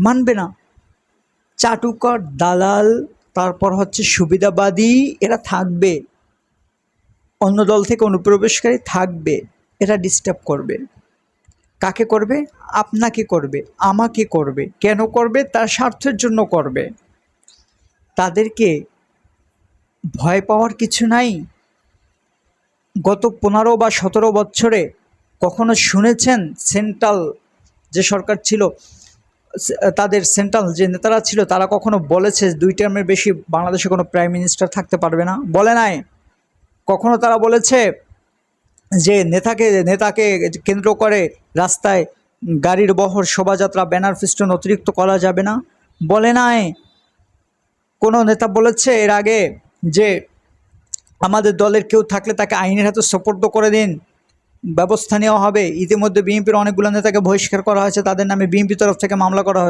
মানবে না। চাটুকার, দালাল, তারপর হচ্ছে সুবিধাবাদী, এরা থাকবে, অন্য দল থেকে অনুপ্রবেশকারী থাকবে, এরা ডিস্টার্ব করবে। কাকে করবে? আপনাকে করবে, আমাকে করবে। কেন করবে? তার স্বার্থের জন্য করবে। তাদেরকে ভয় পাওয়ার কিছু নাই। গত 15 বা 17 বছরে কখনো শুনেছেন সেন্ট্রাল যে সরকার ছিল, তাদের সেন্ট্রাল যে নেতারা ছিল, তারা কখনো বলেছে 2 টার্মের বেশি বাংলাদেশে কোনো প্রাইম মিনিস্টার থাকতে পারবে না? বলে নাই। কখনো তারা বলেছে যে নেতাকে কেন্দ্র করে রাস্তায় গাড়ির বহর, শোভাযাত্রা, ব্যানার ফেস্টুন অতিরিক্ত করা যাবে না? বলে নাই। কোনো নেতা বলেছে এর আগে যে আমাদের দলের কেউ থাকলে তাকে আইনের হাতে সোপর্দ করে দিন, ব্যবস্থা নেওয়া হবে? ইতিমধ্যে বিএনপির অনেকগুলো নেতাকে বহিষ্কার করা হয়েছে, তাদের নামে বিএনপি তরফ থেকে মামলা করা হয়েছে।